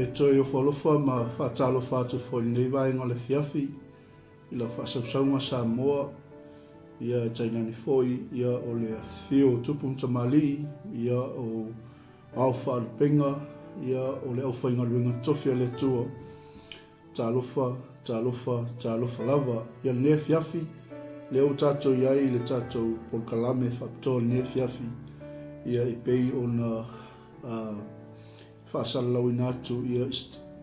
e toi o wholofa ma whaatalo whaatu fo nei vai ngole fiafi i la whaasausaunga Samoa ia tainani foi ia o le fio 𝚘𝚑𝚘𝚎𝚘𝚘 ia o au whaalupenga ia o le au whainga luenga tofia le tua talofa lava ia le fiafi leo tatou iai le tatou Polokalame whapitoa ne fiafi ia I pei ona whaasalau ina atu ia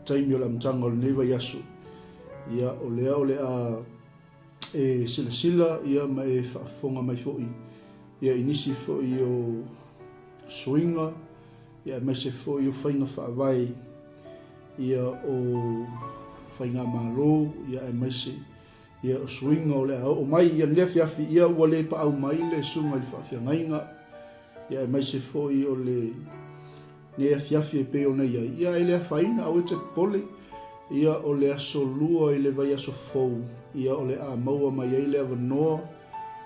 taimi o le amtanga o le neiva yasu ia o lea e sila ia ma e whaafonga mai fo'i ia inisi fo'i o swinga ia me se fo'i o whainga whaavai ia o whainga malo ia e maise ia o swinga o lea o mai ia lea fiafi ia ua le pa au mai le sunga I whaafiangainga ia e maise fo'i o le nea fiafi e pe o nei ia e lea whaina au e te pole ia o le aso lua I le vai aso fou ia o le a maua mai ai le avanoa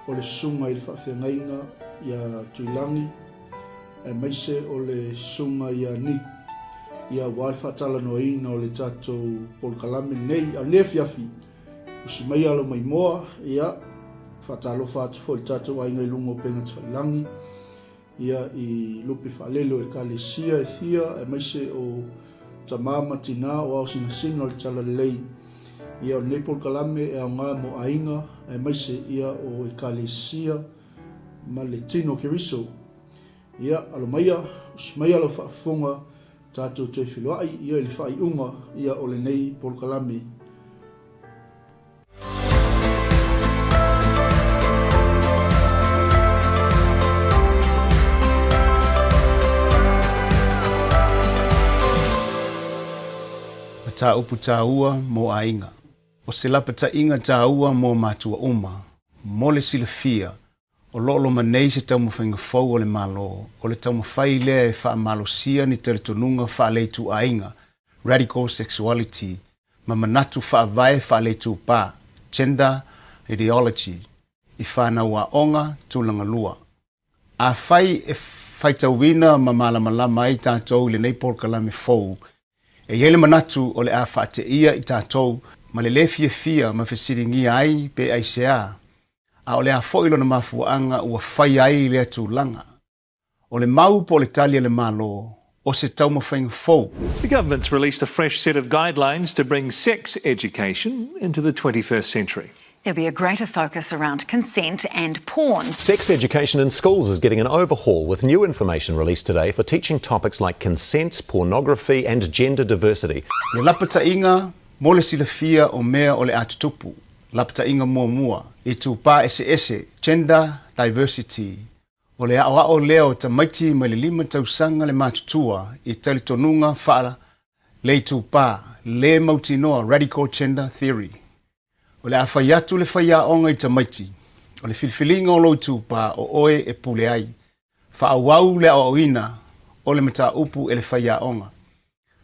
o le sunga I le whaafiangainga ia tuilangi e maise o le sunga ia ni ia wale whaatala no ina o le tatou Polokalame nei a le fiafi usi mai alo mai moa ia whaatalo whaatu fo le tatou ainga I lungo penga tuilangi ia I lupi whaalelo e kalesia e thia e maise o tamama tina o au singa o le tala lei ia o nei Polokalame e au ngā mo ainga e maise ia o e kalesia ma le tino keriso ia alo maia usmai alo whaafonga tatou te whiloai ia I le whaiunga ia o le nei Polokalame. Ta upu taua mo Aiga. O se lapa ta inga taua mo matua uma. Mo le silafia. O lolo manei se tau mawhainga fau o le malo. O le tau mawhai lea e wha malo sia ni tele tonunga wha leitu Aiga. Radical sexuality. Ma manatu wha vai wha leitu pa. Gender ideology. I whana wa onga tūlanga lua. A whai e whaitawina ma malama ai tātou le nei Polokalame fau. E yele manatu o le a whaate ia I tātou ma le fia ma whesiringi ai pe aisea. A o le a whoilo na mafuanga ua whai ai le tūlanga. O le mau po le talia le malo o se tau mawhainga fau. The government's released a fresh set of guidelines to bring sex education into the 21st century. There'll be a greater focus around consent and porn. Sex education in schools is getting an overhaul with new information released today for teaching topics like consent, pornography and gender diversity. Le lapata inga mo le silafia o mea o le atutupu. Lapata inga mua. I tūpā ese gender diversity. O le ao leo ta maiti ma le 5 tausanga le matutua I tali tonunga whaala le tūpā le mautinoa radical gender theory. O le awhai atu le whaia onga I tamaiti. O le filfilinga o loi tūpā o oe e pule ai. Whaawau le au ina o le mata upu e le whaia onga.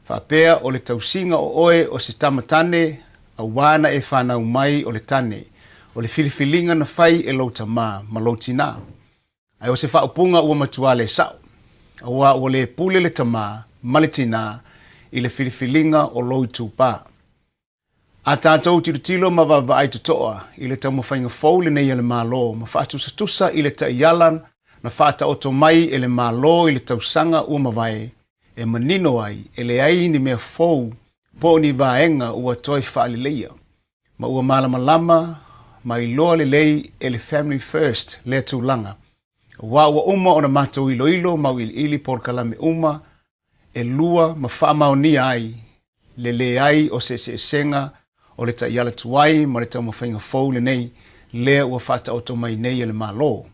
Whaapea o le tausinga o oe o se tamatane a wana e whanau mai o le tane. O le filfilinga na whai e lau tamā ma lau tina. Ai o se whaupunga ua matua le sao. A wa o le pule le tamā ma le tina I le filfilinga o loi tūpā. A tātou tirutilo ma vava ai tutoa I le tau mawhainga fau le nei le malo ma whaatusa I le taialan na whaata oto mai e le malo I le tausanga ua mawai e manino ai e le ai ni mea fau po ni vaenga ua toi whaalileia. Ma ua malama ma I loa le lei e le family first le tūlanga. Wa ua uma o na mātou ilo ma ili Polokalame uma e lua ma whaamaonia ai le ai o se senga o le taiala tuai ma le tau mawhainga fau le nei lea ua whata oto mai nei le malo.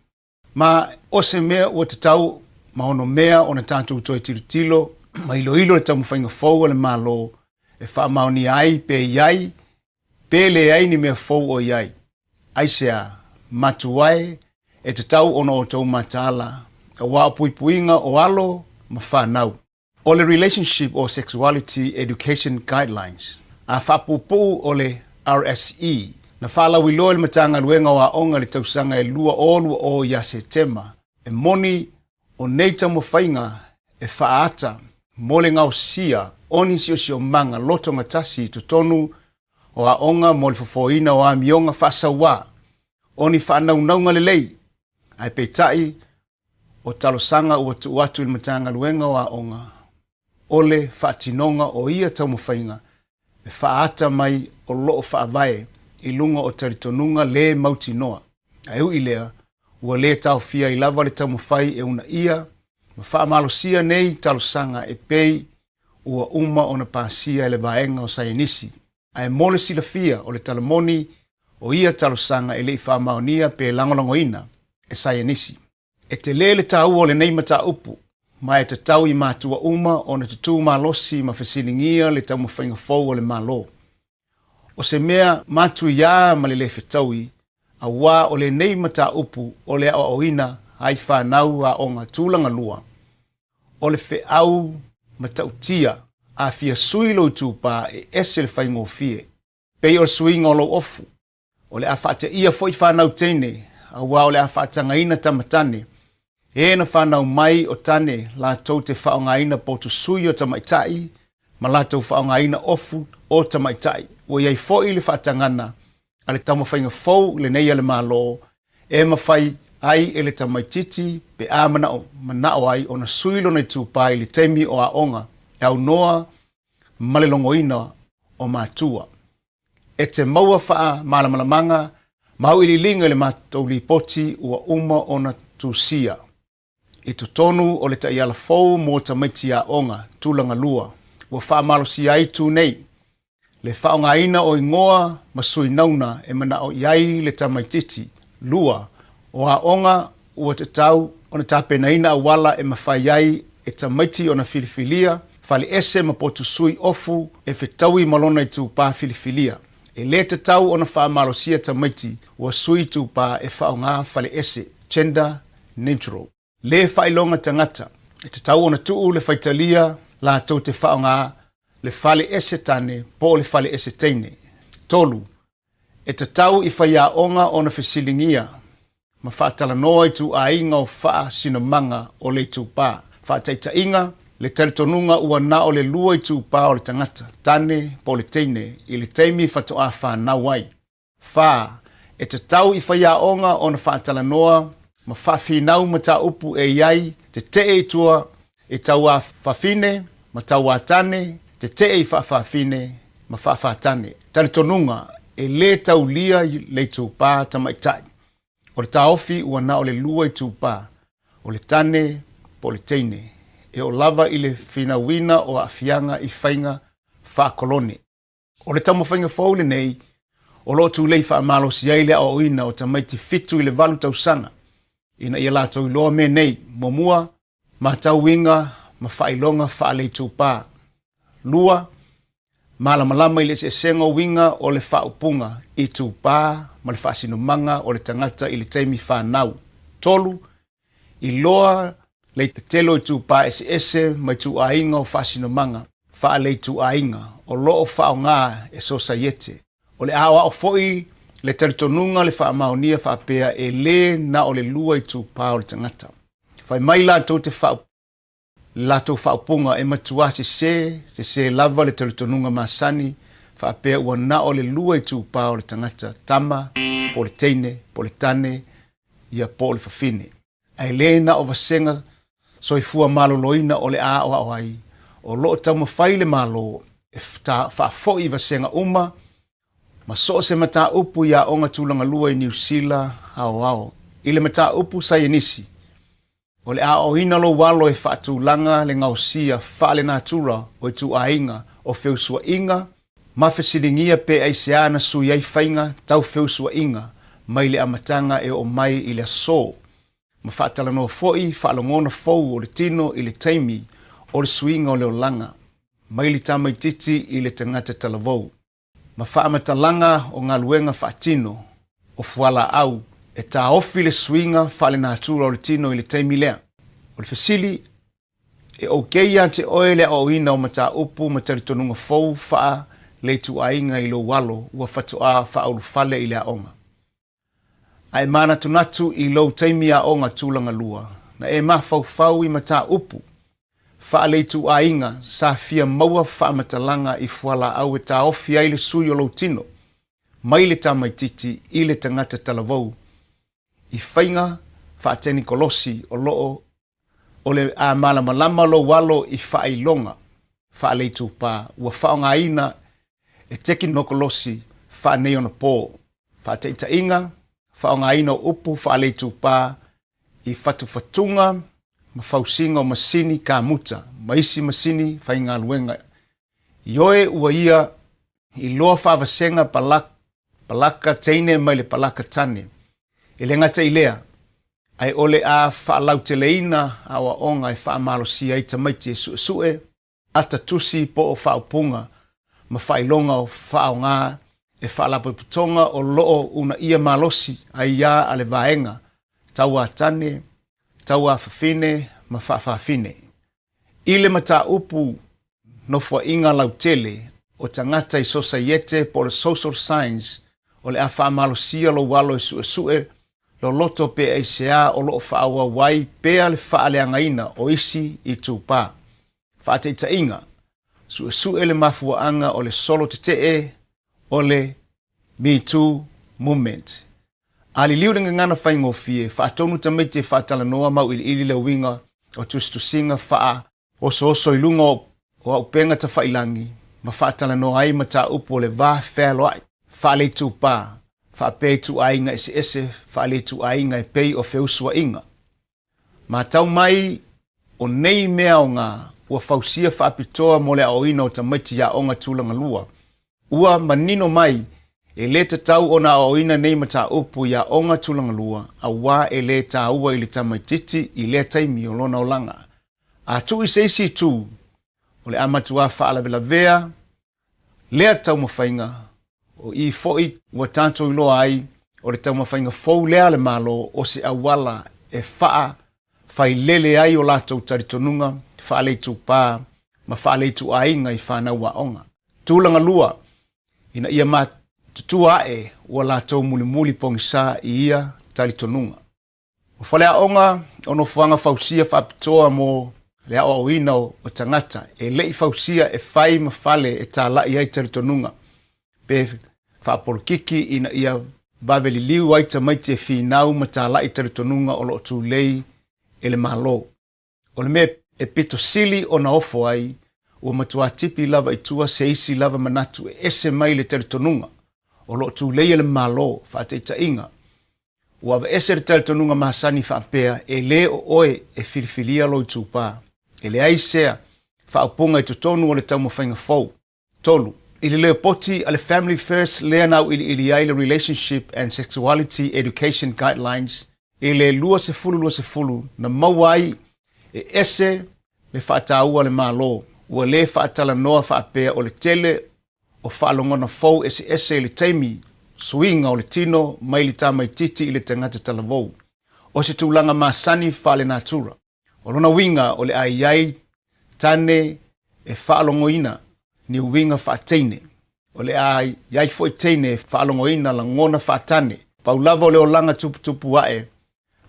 Ma o se mea ua tatau ma ono mea o na tātou toi tirutilo ma ilo le tau mawhainga fau le malo e wha maoni ai pe iai pe le ai ni mea fau o iai. Aisea matuai e tatau ono o tau matala a wā puipuinga o alo ma whanau. O le relationship or sexuality education guidelines. A whapupu o le RSE. Na whalawi loa le matanga luenga wa onga le tausanga e lua o ia September. E moni o neita mo whainga e whaata mo le ngau sia oni sio manga loto ngatasi tutonu o a onga mo le fofoina o a mionga whasawa. Oni whanaunga le lei. Ai peitai o talosanga ua tuatu le matanga luenga wa onga. Ole whaatinonga o ia tau mo whainga. E whaata mai o loo whaavae I lunga o taritonunga le mautinoa. Ai ui lea, ua le tau fia I lava le taumawhai una ia, ma whaamalosia nei talosanga pei ua uma o na pasia le vaenga o sayanisi. Ai mole sila fia o le talamoni o ia talosanga le whaamaonia pe langolangoina sayanisi. Te le tau o le nei mata upu, mai te tau I mātua uma o na tutu malosi ma fesilingia le taumawhainga fau o le malo. O se mea matu ia ma le whetaui, a wā o le nei mata upu o le au oina ai whanau a onga tūlanga lua. O le au matautia a fia suilo tūpā ese le whaingo fie. Pei o suinga lo ofu. O le a whata ia foi whanau teine, a wā o le a whatanga ina tamatane. Na whanau mai o tane la tau te whaonga ina potu sui o tamaitai, ma la tau whaonga ina ofu o tamaitai. O iai foi le whatangana, a le taumawhainga fau le nei ale malo, mawhai ai ele tamaititi pe a manao ai o na suilo nei tūpai le teimi o a onga, au noa malelongoina o mātua. Te maua wha malamalamanga, mau ililinga le mātou li poti ua uma o na tūsia. Tu tonu o le taiala fau mo tamaiti a onga, tūlanga lua, ua wha malosi ai tū nei. Le whaonga ina o ingoa masui nauna manao iai le tamaititi, lua, o a onga ua te tau o na tāpena ina a wala mawhai ai tamaiti o na filifilia, fali ese mapotu sui ofu whetaui malona I tūpā filifilia. Le te tau o na wha malosia tamaiti ua sui tūpā whaonga fali ese, gender neutral. Le whailonga tangata, te tau o na tuu le whaitalia la tau te whaonga le fale ese tane po le fale ese teine. Tolu, te tau I whaiaonga o na whesilingia, ma whaatala noa I tu ainga o wha sinamanga o le tūpā. Whaataita inga, le taritonunga ua na o le lua I tūpā o le tangata, tane po le teine, I le teimi whatoa whanau ai. Wha, te tau I whaiaonga o na whaatala noa, ma whawhinau ma tā upu iai, te te tua, tau a whawhine, ma tau a tane, te whawhine, ma whawhatane. Taritonunga, le tau lia le tūpā tamaitai. O le taofi ua na o le lua I tūpā, o le tane, po le teine. O lava I le whina o a fianga I whainga whakolone. O le tamawhainga whaule nei, o lo tū lei whaamalo si aile o ina o tamaiti fitu I le valu tausanga. Ina ia lātou loa me nei, momua, ma tau winga, ma whailonga whaale tūpā. Lua, malamalama I le sengo winga o le whaupunga I tūpā, ma le whaasinumanga o le tangata I le teimi whanau. Tolu, I loa le telo I tūpā ese mai tū ainga o whaasinumanga, whaale tū ainga, o loo whaonga 𝚟𝚑𝚎𝚘. O le awa o foi, le taritonunga le whaamaonia whaapea le na o le lua I tūpā o le tangata. Whai mai lātou te lātou whaupunga matua se lava le taritonunga masani, whaapea ua na o le lua I tūpā o le tangata, tama, po le teine, po le tane, ia po le whawhine. Ai le na o vasenga soifua maloloina o le a o ai, o loo tauma whaile malo, whaafoi vasenga uma, ma so se mata upu ia onga tūlanga lua I New Zealand ao. I le mata upu sayanisi. O le ao ina lo walo whaatūlanga le ngausia whaale natura o tu ainga o whiusua inga, ma whesilingia pe aiseana sui ai whainga tau whiusua inga, mai le amatanga o mai I le so. Ma whaatala no foi, whaalongona fau o le tino I le teimi o le suinga o le olanga, mai le tamaititi I le tangata talavou. Ma whaamatalanga o ngā luenga whaatino o fuala au tā ofi le suinga whaale natura o le tino I le teimi lea. O le whesili o keia te oe le o ina o mata upu mataritonunga fau wha le tu ainga I lo walo ua whatoa whaulu whale I le aonga. Ai mana tunatu I lo teimi aonga tūlanga lua na mawhau I mata upu. Whaale tu ainga sa fia maua whaamatalanga I fuala au tā ofi ai le sui o lo tino. Mai le tamaititi I le tangata talavou. I whainga whaateni kolosi o loo o le a malamalama lo walo I whailonga. Whaale tu pā ua whaonga ina teki no kolosi whaanei ona pō. Whaateita inga, whaongaina upu whaale tūpā I whatuwhatunga ma whausinga o masini ka muta, maisi masini whainga luenga. Ioe ua ia I loa whawasenga palaka teine mai le palaka tane. E le ngata I lea, ai ole a whaalau te leina awa onga e whaamalosia I tamaiti e suesue, ata tusi po o whaupunga, ma whailonga o whaonga e whaalaputonga o loo una ia malosi ai ia ale vaenga, taua tane, taua whawhine, ma whawhawhine. Ile mata upu no fua inga lau tele, o tangata I 𝚟𝚒𝚍𝚎 po le social science, o le a whaamalosia lo walo e suesue, lo loto pe e sea o lo whaawa wai pea le whaaleangaina o isi I tūpā. Whaate inga, suesue le mafuaanga o le solo te o le Me Too movement. Ali liuringa ngana whaingofie, whaatonu tamaiti whaatala noa mau ili le winga o tustusinga whaa oso ilunga o upenga ta whailangi, ma whaatala noa ai mata upo le vā whēloai, whaale tūpā, whaapei tu ainga ese, whaale tu ainga e pei o wheusua inga. Ma tau mai o nei mea o ngā, ua whausia whaapitoa mo le aoina o tamaiti ya onga tūlanga lua. Ua manino mai, e le tau o na aoina nei mata upu ya onga tūlanga lua, a wā e le tāua I le tamaititi I le taimi o lona o langa. A tu I seisi tū, o le amatua whaalabelavea, lea tau mawhainga, o I foi ua tanto I loa ai, o le tau mawhainga fau lea le malo o se awala e whai lele ai o lātou taritonunga, whaale tūpā, ma whaale tu ainga I whanau wa onga. Tūlanga lua, ina ia ma tutua e ua lātou muli pongisa I ia taritonunga. O whalea onga, ono whanga whausia whaapitoa mo le ao ina o tangata, e lei whausia e whai ma whale e tā lai ai taritonunga. Pe whaapolokiki ina ia baveli liu ai tamaiti e whinau ma tā lai taritonunga o lo tu lei e le malo. O le mea e pito sili o na ofo ai, ua matua tipi lava I tua se isi lava manatu e ese mai le taritonunga, o lo tu lei e le malo, whaate inga. Ua wa ese le taritonunga mahasani whaapea, e le o oe e filifilia lo I tūpā. E le ai sea, whaapunga I tutonu o le tau mawhainga fau. Tolu, ili leo poti ale Family First lea nau ili ai le Relationship and Sexuality Education Guidelines, e le lua se fulu, na mawai e ese le whaataua le malo, ua le whaatala noa whaapea o le tele o whaalongona fau ese le taimi, suinga o le tino, mai le tamai titi I le tangata talavou. O se tūlanga masani whaale natura. O lona winga o le ai tane e whaalongoina ni winga whaateine. O le ai foi teine e whaalongoina la ngona whaatane. Paulava o le o langa tupu wae,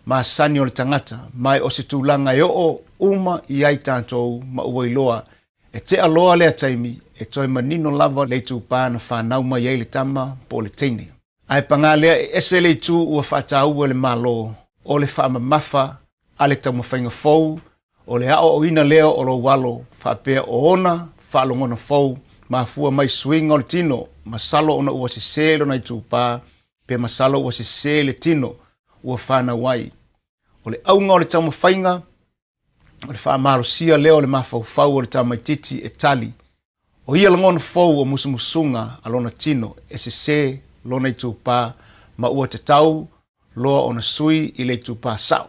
masani o le tangata, mai o se tūlanga e o uma I ai tātou ma ua iloa, e te aloa lea taimi, e toi manino lava le tūpā na whanau mai ai le tama po le teine. Ai panga lea e ese le tū ua whaataua le malo, o le whaamamafa, a le tau mawhainga fau, o le ao o ina leo o lo walo, whapea o ona, whaalongona fau, mafua mai swinga o le tino, masalo ona ua se selo na I tūpā, pe masalo ua se se le tino, ua whana wai. O le aunga o le tau mawhainga, o le whaamalosia leo le mafau o le tau maititi e tali, o ia langona fau o musumusunga a lona tino, e se lona I tūpā, ma ua te tau, loa ona sui I le tūpā sao.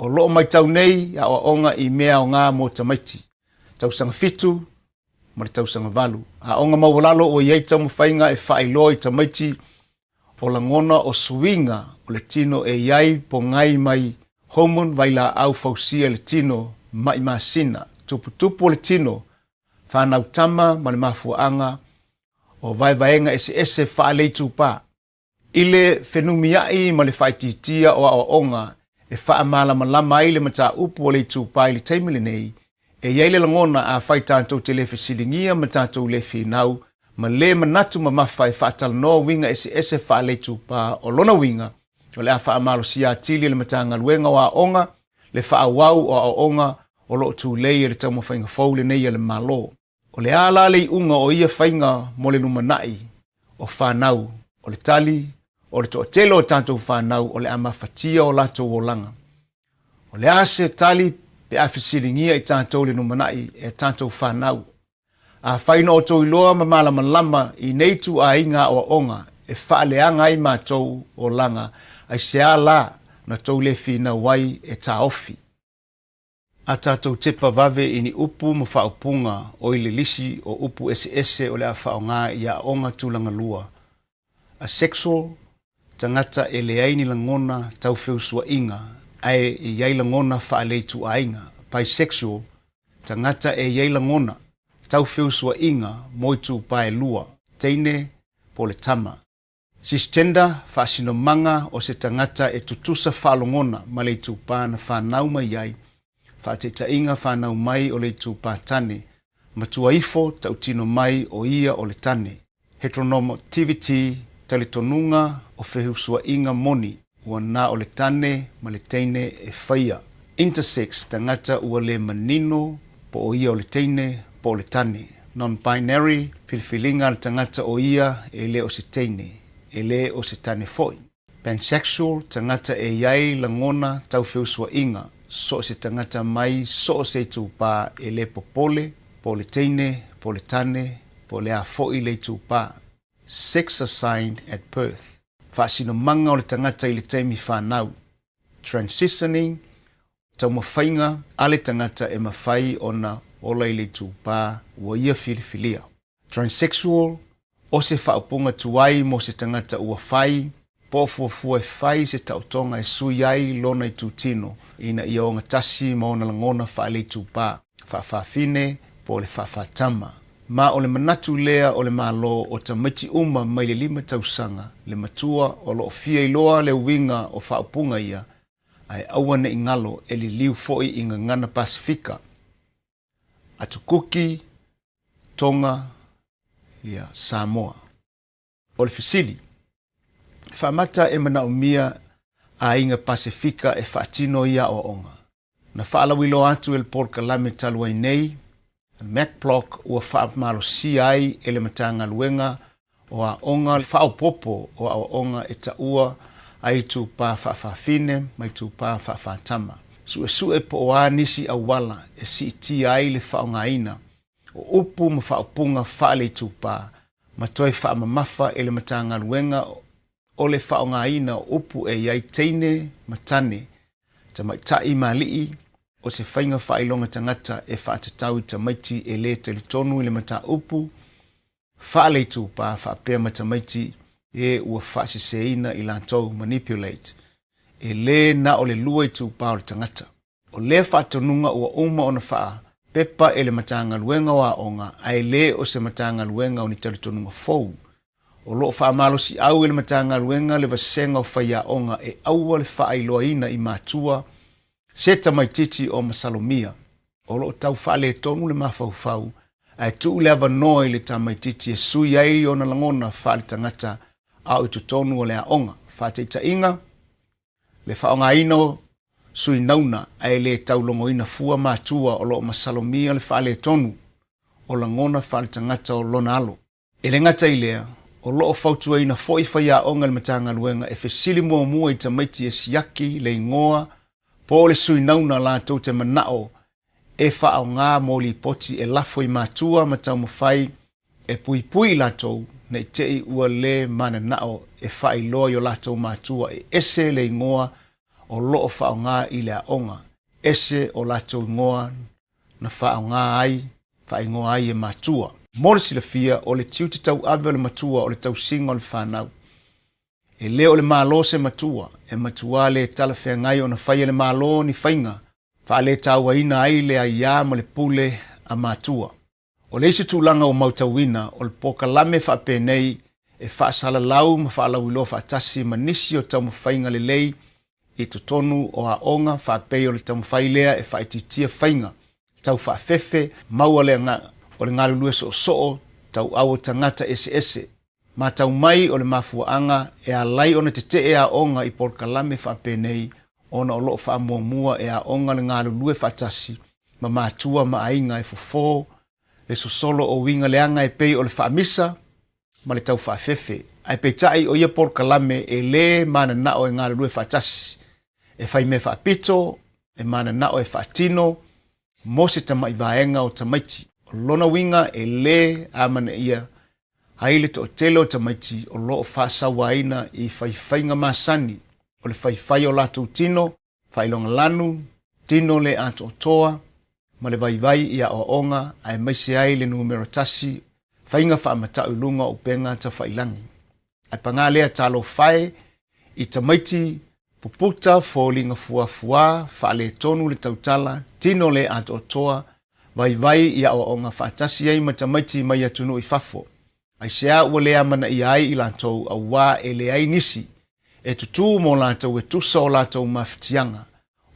O loo mai tau nei, a o onga I mea o ngā mo tamaiti. Tausanga fitu, ma le tausanga valu. A onga mawalalo o iei tau mawhainga e whaeloa I tamaiti, o langona o suinga o le tino e iai po ngai mai homon vaila au fausia le tino mai masina. Tupu le tino, whanau tama ma le mafuaanga, o vaenga ese whaelei tūpā. Ile whenumiai ma le whaititia o a onga, e whaamala malama ai le mata upu o le tūpā I le taimile nei, e iei le langona a whai tātou te le whesilingia ma tātou le whinau, ma le manatu ma mawhai whaatala noa winga ese whaale tūpā o lona winga, o le a whaamalo si atili le matanga luenga o a onga, le whaawau o a onga, o lo tū lei e le tau mawhainga fau le nei e le malo. O le ala le unga o ia whainga mo le lumanai, o whanau, o le tali, o le toʻatele o tātou whanau o le amafatia o lātou o langa. O le ase tali pe a fesiligia i tātou le numanaʻi e tātou whanau. A whaina o tō iloa ma malama i nei tu aiga o onga e whaaleanga ai mātou o langa ai sea la na tau le fina wai e taofi. A tātou tepa vave i ni upu ma whaupunga o i le lisi o upu ese o le a whaonga i a onga tūlanga lua. A sexual, tangata e le aini langona tau whiusua inga, ai i iai langona whaalei tu ainga. Bisexual, tangata e iai langona tau whiusua inga moitu pae lua, teine po le tama. Cisgender, whaasino manga o se tangata e tutusa whaalongona ma le tūpā na whanau mai iai, whaateta inga whanau mai o le tūpā tane, matua ifo tau tino mai o ia o le tane. Heteronormativity, tale tonunga o whehusua inga moni, ua nā o le tane ma le teine e whaia. Intersex, tangata ua le manino po o ia o le teine po o le tane. Non-binary, pilfilinga le tangata o ia e le o se teine, e le o se tane foi. Pansexual, tangata e iai langona tau whiusua inga, so se tangata mai so se tūpā e le popole, po le teine, po le tane, po le a foi le tūpā. Sex assigned at birth. Whaasino manga o le tangata i le teimi whanau. Transitioning, tau mawhainga, ale tangata e mawhai o na ola i le tūpā ua ia filifilia. Transsexual, o se whaupunga tuai mo se tangata ua whai, pōfuafua e whai se tautonga e sui ai lona i tūtino, ina ia o ngatasi ma ona langona whaale tūpā, whaafine po le whaafātama. Ma o le manatu lea o le malo o ta maiti uma mai le 5 tausanga, le matua o lo fia iloa le winga o whaupunga ia, ai awane ingalo e li liu foi i ngana Pasifika. Atukuki, Tonga, ia Samoa. O le fisili, whamata e mana umia a inga Pasifika e whaatino ia o onga. Na whaalawilo atu el Polokalame taluai nei, Macblock ua whaapamalo si ai e le matanga luenga o a onga whaupopo o a onga e taua ai tūpā whaafine mai tūpā whaafātama. Sue po o a nisi awala e si iti ai le whaongaina o upu ma whaupunga whaale tūpā ma toi whaamamafa e le matanga luenga o le whaongaina o upu e iai teine matane ta mai tai malii o se whainga whailonga tangata e whaatatau i tamaiti e le telitonu i le mata upu, whaale tūpā whaapea matamaiti e ua whaaseseina i lantou manipulate, e le na o le lua i tūpā o le tangata. O le whaatonunga ua uma o na whaa pepa e le matanga luenga wa onga, ai le o se matanga luenga o ni telitonunga fou. O loo whaamalo si au e le matanga luenga le vasenga o whaia onga e aua le whaailoaina i mātua, se tamaititi o masalomia. O loo tau whaale tonu le mawhauwhau, ai tuu le avanoa i le tamaititi e sui ai o na langona whaale tangata au i tutonu o le aonga. Whateita inga, le whaonga ino sui nauna ai le taulongo ina fua mātua o loo masalomia le whaale tonu o langona whaale tangata o lona alo. E le ngata i lea, o loo whautua ina foi whaia onga le matanga luenga e fesili mua i tamaiti e siaki le ingoa po le sui nauna la tau te manao e whaau ngā mōli poti e lafo i mātua ma tau mawhai e pui la tau na i tei ua le mana nao e whai loa yo la tau mātua e ese le ingoa o loo whaau ngā i le aonga ese o la tau ingoa na whaau ngā ai whai ingoa ai e mātua. Mōle sila fia o le tiu te tau awe o le matua o le tau singa o le whanau. E leo le malo se matua, e matua le tala whea ngai o na whaia le malo ni whainga, wha le taua ina ai le a ia ma le pule a matua. O le isi tūlanga o mautawina, o le Polokalame whapenei, e whaasala lau ma whaalau ilo whaatasi ma nisi o tau mawhainga le lei, i tutonu o a onga whapei o le tau mawhailea e whaititia whainga, tau whaafefe, maua le ngā, o le ngalulue so tau awo tangata ese. Ma tau mai o le mafuaanga e a lai ona te e a onga i Polokalame whapenei ona o loo whaamua e a onga le ngalulue whaatasi ma mātua ma ainga e fofo le sosolo o winga leanga e pei o le whaamisa ma le tau whaafefe Ai peitai o ia Polokalame e le mana nao e ngāle lue whaatasi. E whai me whaapito, e mana nao e whaatino, mo se tamai vaenga o tamaiti. O lona winga e le amana ia haile to telo tamaiti o loo whaasawaina i whaiwhainga masani. O le whaiwhai o lato tino, whailonga lanu, tino le ato toa, ma le vaivai ia o onga, ai maise ai le numero tasi, whainga whaamatau lunga o penga ta whailangi. Ai pangalea talo whae, i tamaiti puputa fōlinga fuafua, whaale tonu le tautala, tino le ato toa, vaivai ia o onga whaatasi ai ma tamaiti mai atunu i fafo. Ai sea ua lea mana i ai i lantou a wā e le ai nisi, e tutu mo lantou e tusa o lantou mawhitianga,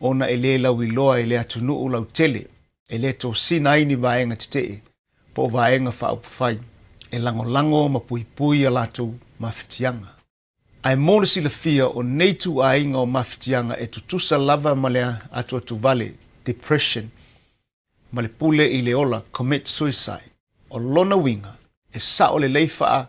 ona e le lau iloa e le atunu u lau tele, e le to sinai ni vaenga titee, po vaenga whaupufai, e lango ma pui a lantou mawhitianga. Ai mōna sila fia o neitu a inga o mawhitianga e tutusa lava ma lea atua tu vale, depression, ma le pule i le ola, commit suicide, o lona winga, e sao le leifaa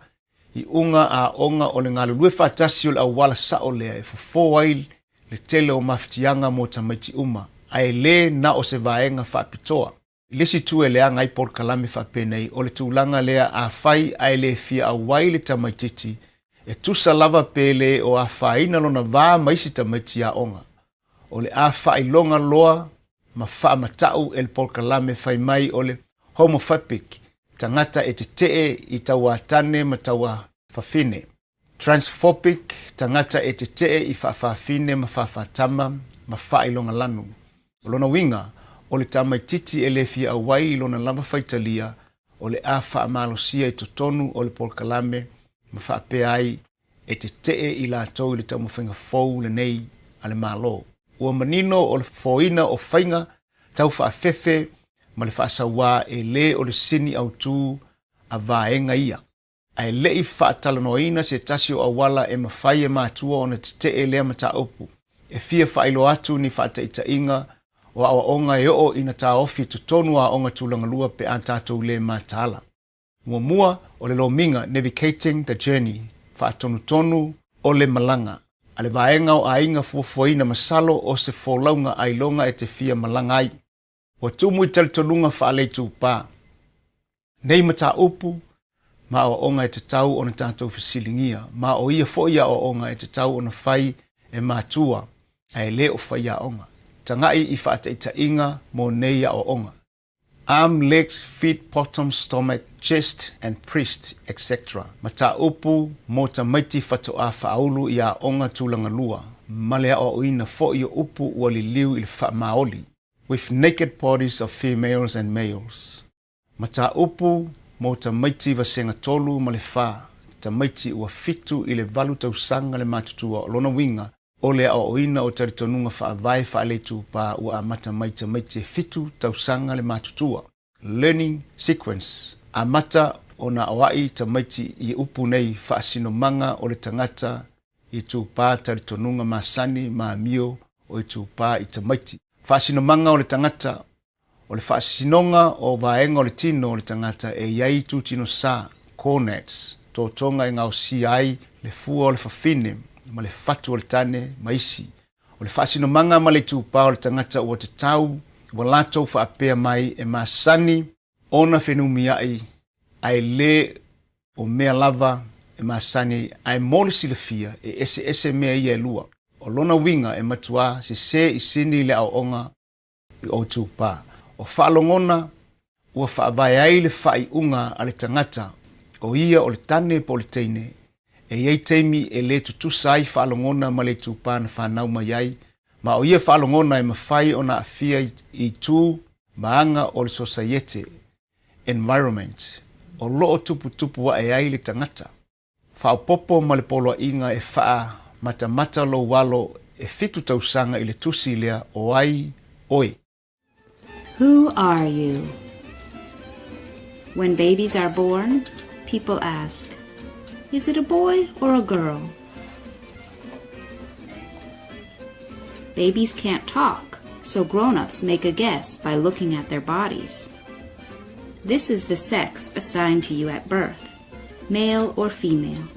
i unga a onga o le ngalulue whaatasi o le awala sao lea e fufo ai le tele o mawhitianga mo tamaiti uma, ai le na o se vaenga whaapitoa. Lesi tu e lea ngai Polokalame whapenei o le tūlanga lea a whai ai le fia a wai le tamaititi, e tusa lava pele o a whaina lona vā maisi tamaiti a onga. O le a whai longa loa ma wha matau e le Polokalame whai mai o le homophobic, tangata e te tee i taua tane ma taua whawhine. Transphobic, tangata e te tee i whawhawhine ma whawhatama ma whailonga lanu. O lona winga, o le tamaititi e le fia awai i lona lama whaitalia, o le a whaamalosia i totonu o le Polokalame ma whaapea ai e te tee i lātou i le taumawhinga fau le nei a le malo. Ua manino o le foina o whainga tau whaafefe ma le whaasawa e le o le sini au tū a vaenga ia. Ai lei whaatalanoina se tasi o awala e mawhai e mātua o na te e lea mata opu. E fia whailo atu ni whaataitainga o awa onga e o ina tā ofi tutonu a onga tūlangalua pe a tātou le mātala. Mua o le lominga navigating the journey, whaatonu tonu o le malanga. A le vaenga o ainga fuafuaina masalo o se fōlaunga ailonga e te fia malanga ai. Wa tumu i talitonunga whaale tūpā. Nei mata upu, ma o onga e te tau o na tātou whasilingia, ma o ia foia o onga e te tau o na whai e mātua, e le o whai a onga. Tangai i whaataitainga mo nei a o onga. Arm, legs, feet, bottom, stomach, chest and breast, etc. Mata upu mo ta maiti whatoa whaulu i a onga tūlangalua, malea o ina fo'i o upu ua li liu i le whaamaoli, with naked bodies of females and males. Mata upu mo ta maiti vasenga tolu ma le wha, ta maiti ua fitu i le valu tausanga le matutua o lona winga, o le o oina o taritonunga whaavai whaale tūpā ua amata maita maite fitu tausanga le matutua. Learning sequence. Amata o na awai ta maiti i upu nei whaasino manga o le tangata i tūpā taritonunga masani ma mio o i tūpā i ta maiti. Whaasino manga o le tangata o le whaasinonga o vaenga o le tino o le tangata e iai tūtino sa, cornets, tō tonga i ngau si ai le fua o le whawhine, ma le fatu o le tane maisi. O le whaasino manga ma le tūpā o le tangata ua te tau, ua lātou whaapea mai e masani, ona whenumi ai le o mea lava e masani, ai mole silafia e ese mea ia e lua. O lona winga e matua se i sini le au onga i o tūpā. O whaalongona ua whaavai ai le whai unga a le tangata, o ia o le tane po le teine, e iei teimi e le tutusa ai whaalongona ma le tūpā na whanau mai ai, ma o ia whaalongona e mawhai o na awhia i tū maanga o le society, environment, o loo tupu wa e ai le tangata. Whaopopo ma le poloa inga e wha mata lo walo e fitu tausanga i le tusi lea o ai oi. Who are you? When babies are born, people ask, is it a boy or a girl? Babies can't talk, so grown-ups make a guess by looking at their bodies. This is the sex assigned to you at birth, male or female.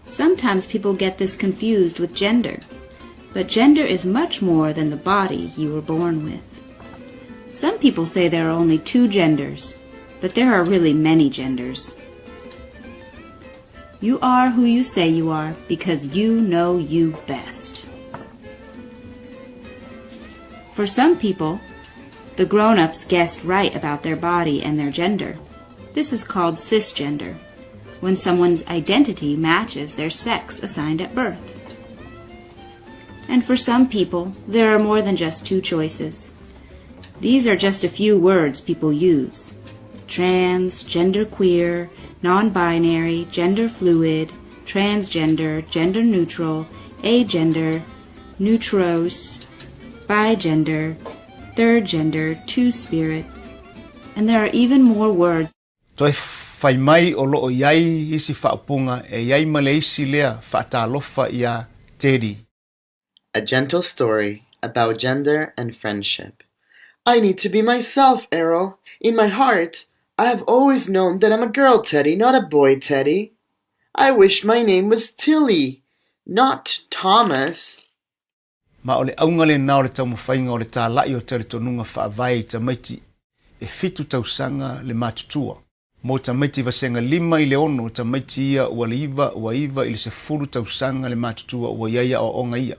Sometimes people get this confused with gender, but gender is much more than the body you were born with. Some people say there are only 2 genders, but there are really many genders. You are who you say you are because you know you best. For some people, the grown-ups guessed right about their body and their gender. This is called cisgender, when someone's identity matches their sex assigned at birth. And for some people, there are more than just 2 choices. These are just a few words people use: trans, genderqueer, non-binary, gender fluid, transgender, gender neutral, agender, neutros, bigender, third gender, two-spirit, and there are even more words. Toi fai mai o loo iai isi whaapunga e iai maleisi lea whaatalofa ia Teddy. A gentle story about gender and friendship. I need to be myself, Errol. In my heart, I have always known that I'm a girl Teddy, not a boy Teddy. I wish my name was Tilly, not Thomas. Ma ole aunga le nao le tau mawhainga o le tā lai o tari tonunga whaavai ta maiti e fitu tausanga le matutua. Mo ta maiti vasenga 5 i le ono ta maiti ia ua iva ili se furu tausanga le matutua ua iaia o onga ia.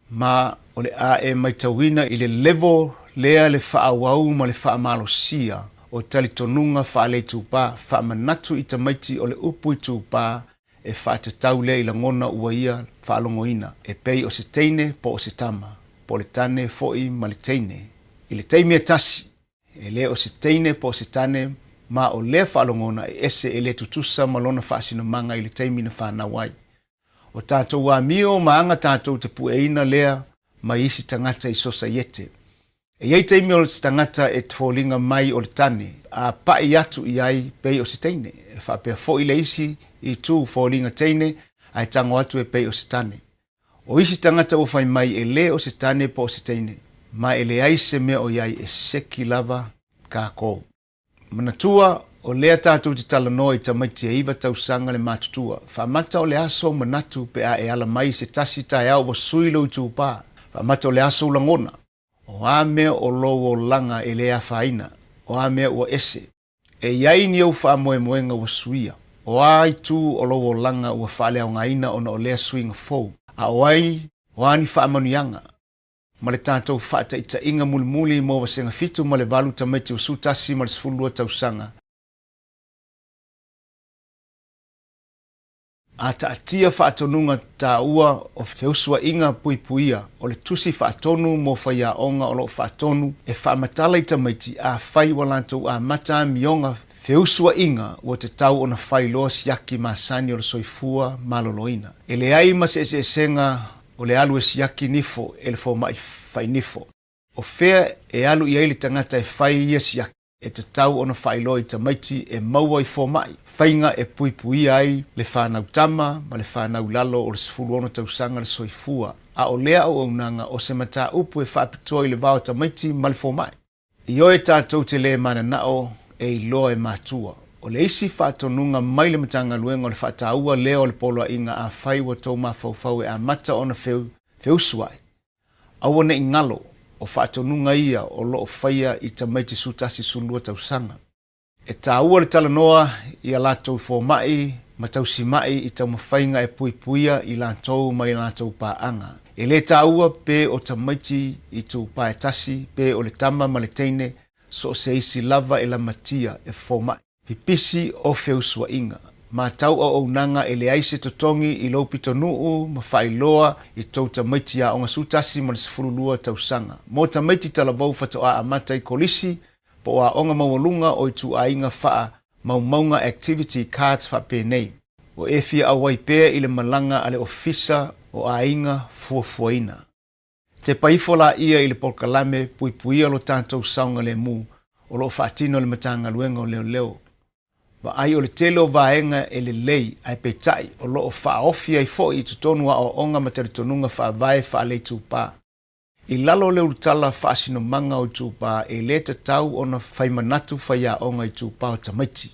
Ma ole a e maitawina i le level lea le whaawau ma le whaamalosia o tali tonunga whaale tūpā whaamanatu i ta maiti o le upu i tūpā e whaatatau lea i la ngona ua ia whaalongoina e pei o se teine po o se tama po le tane foi ma le teine i le teimea tasi e lea o se teine po o se tane ma o lea whaalongona e ese e le tutusa malona whaasinamanga i le teimina whanawai o tātou a mio maanga tātou te pueina lea ma isi tangata i societe e iei teime o le tangata e tfolinga mai o le tane a pai atu i ai pei o se teine e whapea fo i le isi i tū folinga teine ai tango atu e pei o se tane. O isi tangata o fai mai e le o se tane po o se teine, ma e le ai se mea o iai e seki lava ka kou. Manatua o lea tātou te talanoa i tamaiti e iwa tausanga le matutua, whamata o le aso manatu pe a e ala mai se tasi tae au wa suilo i tūpā, whamata o le aso langona, o a mea o lo o langa e lea whaina, o a mea o ese, e iai ni au wha moe moenga wa suia, o ai tu o lo o langa ua whaale au ngaina o na o lea swinga fou. A oai, o ani wha amanuianga. Ma le tātou whaata i ta inga mulimuli mo wa senga fitu ma le valu tamaiti o sutasi ma le sfulua tausanga. A ta atia whaatonunga ta ua o whiusua inga puipuia o le tusi whaatonu mo whaia onga o lo whaatonu e whaamatala i tamaiti a whai walantou a mata mionga Feusua inga o te tau o na whailoa siaki masani o le soifua maloloina. E le ai ma se senga o le alu e siaki nifo e le fo mai whai nifo. O fea e alu i eili tangata e whai ia siaki e te tau o na whailoa i tamaiti e maua i fo mai. Whainga e puipui ai le whanau tama ma le whanau lalo o le sifuluono tausanga le soifua. A o lea o unanga o se mata upu e whaapitoa i le vao tamaiti ma le fo mai. I oe tātou te le mana nao e iloa e matua. O le isi whaatonunga mai le matanga luenga o le whaataua lea o le poloa inga a whai wa tau mawhauwhau e a mata o na wheusuai. Aua ne ingalo o whaatonunga ia o loo whaia i tamaiti sutasi sulua tausanga. E tāua le talanoa i a lātou fō mai, matausi mai i tau mawhainga e puipuia i lātou mai lātou pāanga. E le tāua pe o tamaiti i tū paetasi pe o le tama ma le teine so se isi lava e la matia e foma. Pipisi o feusua inga. Ma tau o unanga e le aise totongi i lopito nuu ma whailoa i tau tamaiti a onga sutasi ma le sifurulua tausanga. Mo tamaiti talavau fatoa a mata i kolisi po a onga mawalunga o i tu a inga faa maumaunga activity cards fa penei. O e fia awai pea i le malanga ale ofisa o a inga fuafuaina. Te paifola ia i le Polokalame puipuia lo tātou saunga le mu o lo whaatino le matanga luenga o leo leo. Wa ai o le telo vaenga e le lei ai peitai o lo o whaofia i fo i tutonua o onga mataritonunga whaavae whaale tūpā. I lalo leo utala whaasino manga o tūpā e le te tau o na whaimanatu whaia onga i tūpā o tamaiti.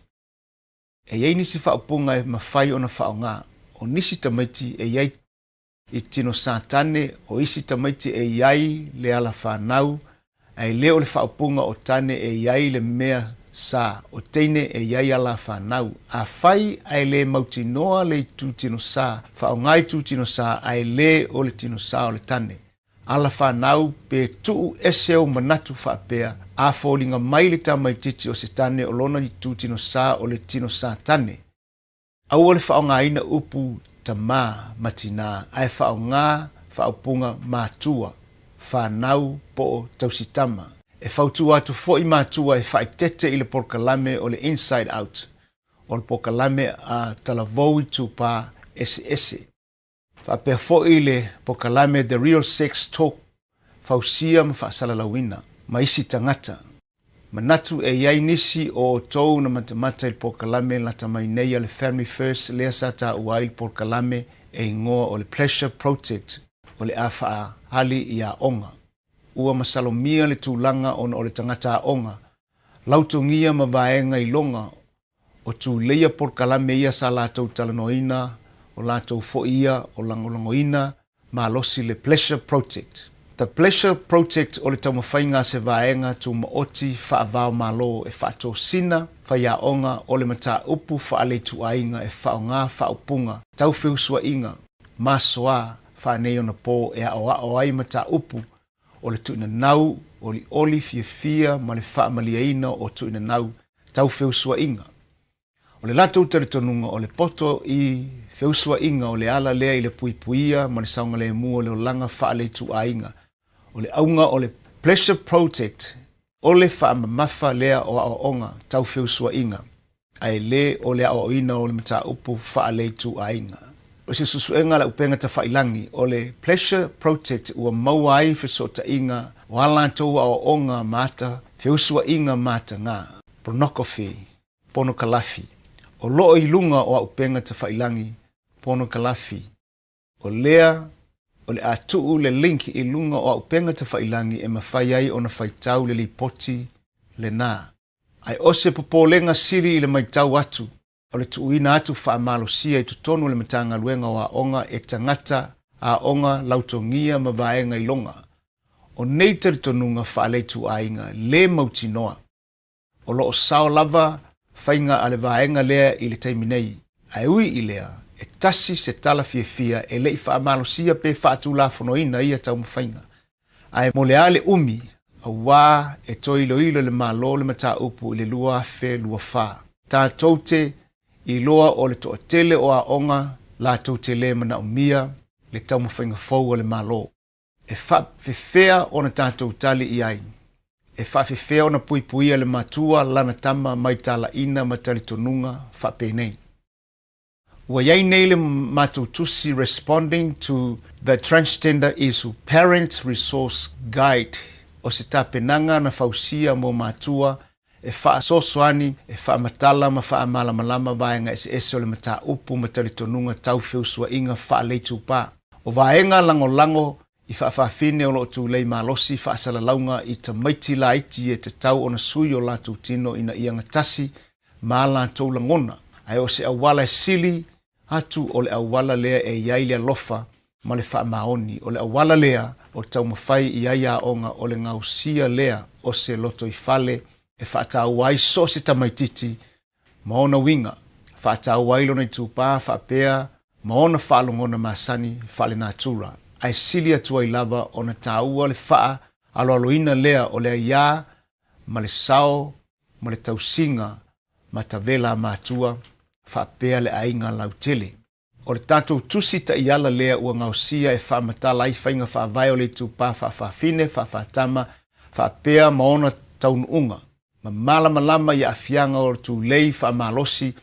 e iai nisi whaupunga e mawhai o na whaonga, o nisi tamaiti e iai I tino sātane, o isi tamaiti e iai le ala whanau, ai leo le whaupunga o tane e iai le mea sa, o teine e iai ala whanau, a whai ai le mautinoa le tu tino sa, whaongai tu tino sa, ai le o le tino sa o le tane. Ala whanau pe tuu eseo manatu whapea, a fōlinga mai le tamaititi o se tane o lona I tu tino sa o le tino sa tane. Au o le whaonga ina upu tama matina ai whaonga whaupunga mātua, whanau po tausitama. E whautu atu fōi mātua e whaitete I le Polokalame o le Inside Out, o le Polokalame a talavoi tūpā ese. Whapea fōi le Polokalame The Real Sex Talk, whausia ma whaasalalawina, ma isi tangata. Manatu e iai nisi o tau na matamata I Polokalame la tamai nei le Family First lea sa ta ua I Polokalame e ingoa o le Pleasure Project o le awha hali I a onga. Ua masalomia le tūlanga o le tangata a onga. Lautongia ma vaenga I longa o tū leia Polokalame ia sa lātou talanoina o lātou foia o langolongoina ma losi le Pleasure Project. The Pleasure Project o le taumawhainga se vaenga tu maoti whaavao malo e whaato sina whaiaonga o le mata upu whaale tu ainga e whaonga whaupunga tau whiusua inga masoa whaaneo na po e o ai mata upu o le tuina nau o li oli fia ma le whaamaliaina o tuina nau tau whiusua inga. O le latou taritonunga o le poto I whiusua inga o le ala lea I le puipuia ma le saunga le mua o le olanga whaale tu ainga. O le aunga o le Pleasure Project, o le whaamamafa lea o aonga tau whiusua inga. Ai le o le aoina o le mata upu whaaleitu ainga. O se susuenga la upenga ta whailangi, o le Pleasure Project ua mauai whisota inga, o alantou aonga mata, whiusua inga mata ngā, pornography, Polokalame. O loo I lunga o upenga ta whailangi, Polokalame. O lea, o le atuu le link I lunga o upenga ta whailangi e mawhai ai o na whaitau le lipoti le nā. Ai ose popolenga siri I le maitau atu, o le tuuina atu whaamalosia I tutonu le matanga luenga o aonga e tangata aonga lautongia ma vaenga I longa. O nei taritonunga whaaleitu ainga le mautinoa. O loo sao lava whainga ale vaenga lea I le taiminei. Ai ui I lea. E tasi se tala fia e lei whaamalosia pe whaatula whanoina ia tau mawhainga. Ai mo le ale umi, a wā e toi ilo le malo le mata upu I le lua fe lua wha. Tā toute I loa o le toa tele o aonga, la toute le mana o mia, le tau mawhainga fau o le malo. E whawhewhea o na tātou tali I ai. E whawhewhea o na puipuia le matua lana tama mai tala ina matali tonunga whapenei. Ua iai nei le mātou tusi responding to the transgender issue parent resource guide o se tāpenanga na whausia mo mātua e whaasosoani e whaamatala ma whaamalamalama vaenga ese o le mata upu matalitonunga tau whiusua inga whaaleitu pā. O vaenga lango I whaafine o loo tūlei malosi whaasalalaunga I tamaiti la iti e te tau o na sui o lātou tino ina ianga tasi ma lātou langona. Ai o se awala sili hatu o le awala lea e iai lea lofa ma le whaamaoni o le awala lea o tau mawhai I ai aonga o le ngausia lea o se loto I fale e whaatau ai so se tamaititi ma ona winga whaatau ai lona I tūpā whaapea ma ona whaalongona masani whale nātura ai sili atu ai lava o na tāua le whaa aloaloina lea o lea ia ma le sao ma le tausinga ma tavela mātua whaapea le ainga lautele. O le tātou tusi ta iala lea ua ngausia e whaamatala I whainga whaavai o le tūpā whaafine, whaafātama, whaapea maona taununga. Ma malamalama I awhianga o tūlei whaamalosi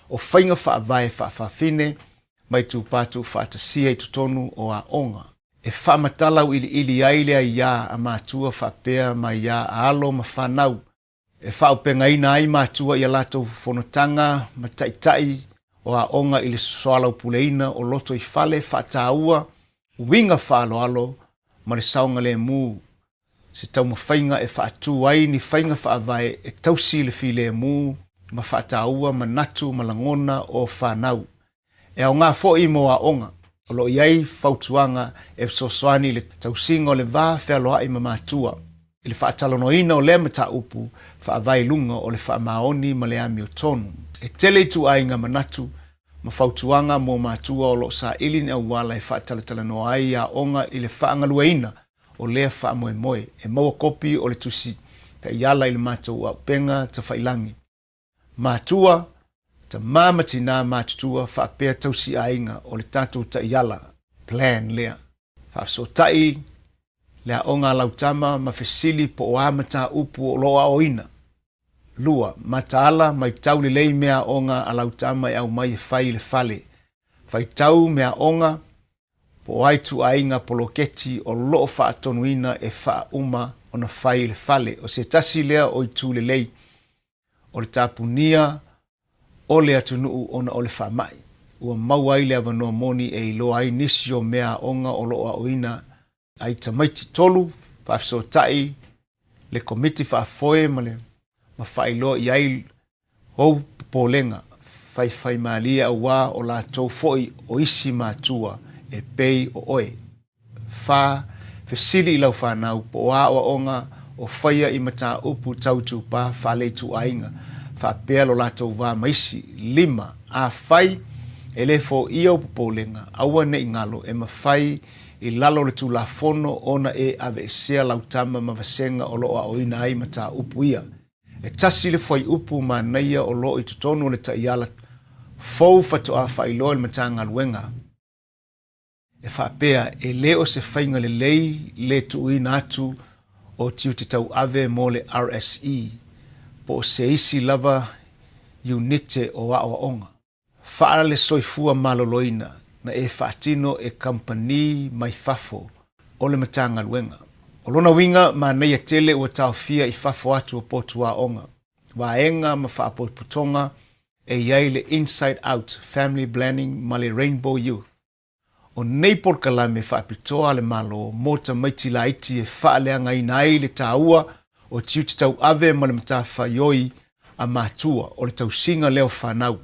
o whainga whaavai whaafine mai tūpātu whaatasia I tutonu o aonga. E whaamatala u ili ai lea ia a mātua whaapea mai ia a alo ma whanau. E whaupenga ina ai mātua I a latou whanotanga ma taitai o aonga I le soalau puleina o loto I fale whaataua winga whaaloalo ma le saunga le mū. Se tau mawhainga e whaatu ai ni whainga whaavai e tausi le fi le mū ma whaataua manatu malangona o whanau. E o ngā fo'i mo a onga, o lo iai fautuanga e sosoani le tausinga o le vā whealoa i mamatua, i le whaatalonoina o lea mata upu, whaavai lunga o le whaamaoni ma le ami o tonu. E tele tu ainga manatu, ma fautuanga mo matua o lo sa ilin au wala e whaatalatala no ai a onga i le whaangaluaina o lea whaamoemoe, e maua kopi o le tusi, ta iala i le matou au penga ta whailangi. Matua, ta mamatina matutua whaapea tausi ainga o le tatou ta iala, plan lea. Whaafsotai, lea onga lautama ma fesili po o amata upu o loa oina. Lua, mataala mai tau le lei mea onga a lautama e au mai e whai le fale. Whai tau mea onga po aitu ainga poloketi o loo whaatonuina e wha uma o na whai le fale. O se tasi lea o i tū le lei. O le tapunia o le atunuu ona o le whamai. Ua mauai le avanoa moni e iloa ai nisi o mea onga o loa oina ai tamaiti tolu, whaafsotai, le komiti whaafoe ma le ma whailoa i ai hou polenga, whai maalia a wā o la tau foi o isi mātua e pei o oe. Wha, fesili i lau whanau po a o onga o whaia i mata upu tautu pa whale tu ainga, whapea lo la tau wā maisi, 5, a whai e le fo ia o polenga, aua ne ingalo e ma whai i lalo le tu la fono ona e ave e sea lautama ma vasenga o loa o ina ai mata upu ia. E tasi le fwai upu ma naia o lo i tutonu le taiala fau fatu a whailoa le matanga luenga. E whapea e leo se whainga le lei le tuuina atu o tiu te tau ave mo le RSE po se isi lava unite o a o onga. Whaara le soifua maloloina na e whaatino e kampani mai fafo o le matanga luenga. O lona winga ma neia tele ua tau fia i fafo atu o potua onga. Waenga ma whaapotonga e iai le Inside Out Family Planning ma le Rainbow Youth. O nei Polokalame whaapitoa le malo mota maiti la iti e whaaleanga i nai le tāua o tiu te tau ave ma le matafa ioi a mātua o le tau singa leo whanau.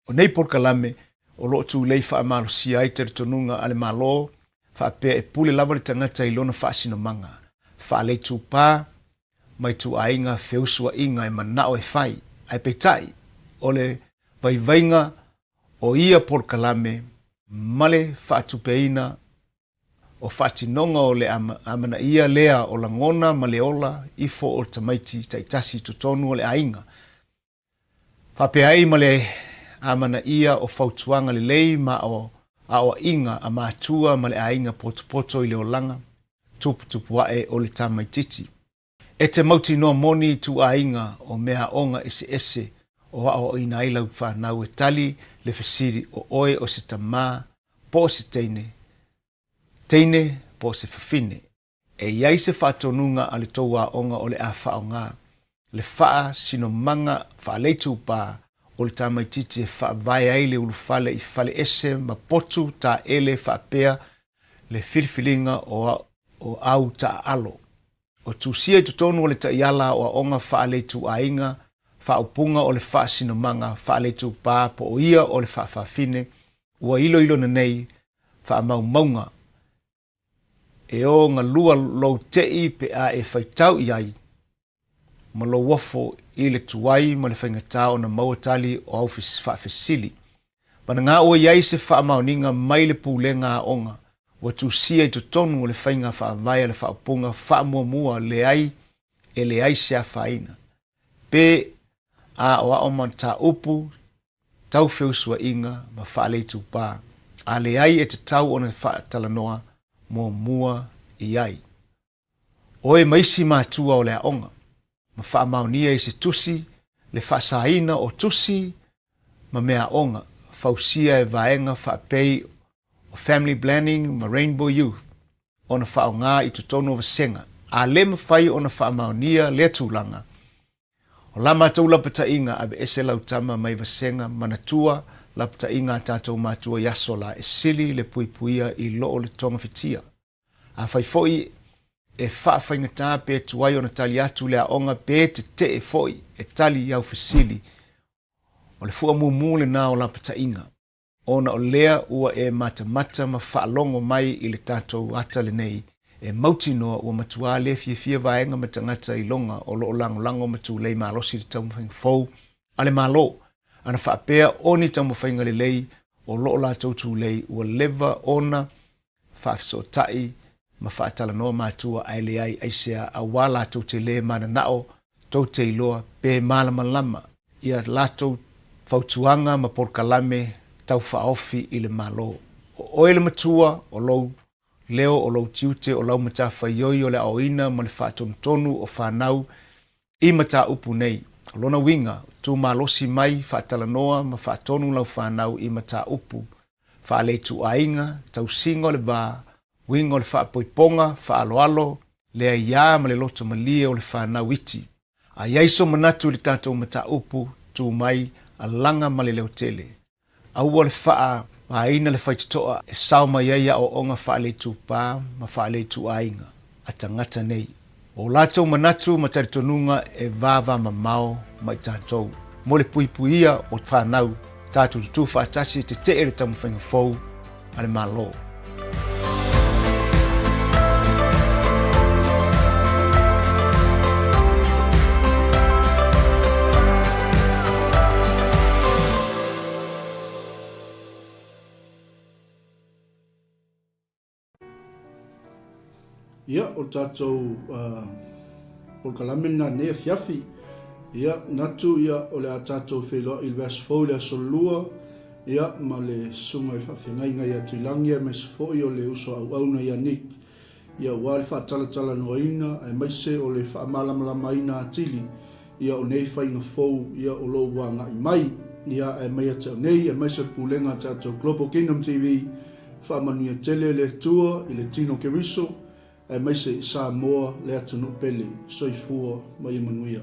O nei Polokalame o lo tu lei whaamalo si aita le tonunga ale malo whaapea e pule lava le tangata i lona whaasino manga. Whaale tu pā, mai tu ainga wheusua inga e manao e whai, ai peitai, o le vaivainga o ia Polokalame, male whaatupeina o whaatinonga o le amana ia lea o langona ma leola ifo o tamaiti taitasi tutonu o le ainga. Whapea ai ma le amana ia o whautuanga le lei ma o inga a mātua ma le ainga poto i le olanga, tupu wae o le tamaititi. E te mauti noa moni tu ainga o mea onga ese o ina ilau whanau e tali le fesiri o oe o se tamā po se teine po se whawhine. E iai se whaatonunga a le toua onga o le a whaonga. Le whaa sino manga whaaleitu pā o le tamaititi e whaavai ai le ulufale i whale ese ma potu ta ele whaapea le filifilinga o au ta alo. O tusia i tutonu o le taiala o onga whaaleitu ainga, whaupunga o le whaasinomanga, whaaleitu pā po o ia o le whaafafine, ua ilo na nei, whaamaumaunga. E o ngā lua lou tei pe a e whaitau iai, ma lo wafo i le tuai ma le whaingatā o na mauatali o au whaafesili. Mana ngā o iai se whaamauninga mai le pūlenga a onga, wa tusia i tutonu o le whainga whaavaya le whaupunga, whaamuamua le ai e le ai sea whaina. Pe a o aoma ta upu, tau wheusua inga ma whaaleitu pā. A le ai e te tau o na whaatalanoa mua i ai. Oe maisi mātua o le aonga, ma whaamaunia i se tusi, le whaasaina o tusi, ma mea onga, whausia e vaenga whaapei o family planning ma Rainbow Youth, o na whaonga i tutonu o vasenga. A le mawhai o na whaamaunia le tūlanga. O lama tau lapata inga abe ese lautama mai vasenga manatua lapata inga tātou mātua yasola e sili le puipuia i loo le tonga whitia. A whaifoi e whaafaigatā pe tuai o na tali atu le aonga pe te e foi e tali iau whisili O le fua mumu le nā o lapatainga. Ona o lea ua e mata ma whaalongo mai i le tātou ata le nei. E mauti noa ua matua le fia vaenga ma tangata i longa o loo lango matu lei malosi le taumawhainga fau. Ale malo, ana whaapea o ni taumawhainga le lei o loo la tautu lei ua leva ona whaafiso tai ma whaatala noa matua aile ai aisea a wala taute le mana nao taute iloa pe malama ia lato fautuanga ma Polokalame tau whaofi i le malo. O oele matua o lou leo o lou tiute o lau mata whaioi o le aoina ma le whaatonu o whanau i mata upu nei. O lona winga, tu malosi mai whaatalanoa ma whaatonu lau whanau i mata upu. Whaale tu ainga, tau singo le ba, winga le whaapoiponga, whaaloalo, lea ia ma le loto malie o le whanau iti. A iaiso manatu le tātou mata upu, tu mai a langa ma le leo tele. Aua le whaa, aina le whaitutoa e sao mai aia o onga whaale tu pā, ma whaale tu ainga, a tangata nei. O lātou manatu ma taritonunga e vāva ma mao mai tātou. Mo le puipuia o whanau, tātou tutu whaatasi te te ere tamu whainga fau, ale malo. Ia, o tātou Polokalame nā nea fiafi. Ia, natu ia o le a tātou wheloa i le verse fau le asolua. Ia, ma le sunga i whawhengai ngai atu i langia me se foi o le uso au auna ia nik. Ia, wale whaatalatala noa ina, ai maise o le whaamalamalama ina atili. Ia, o nei whainga fau, ia o lo wanga i mai. Ia, ai mai atau nei, ai maise pulenga tātou Global Kingdom TV. Whaamanuia tele le tua i le tino ke riso. Ai maise sa moa le atu no pele, soifua mai manuia.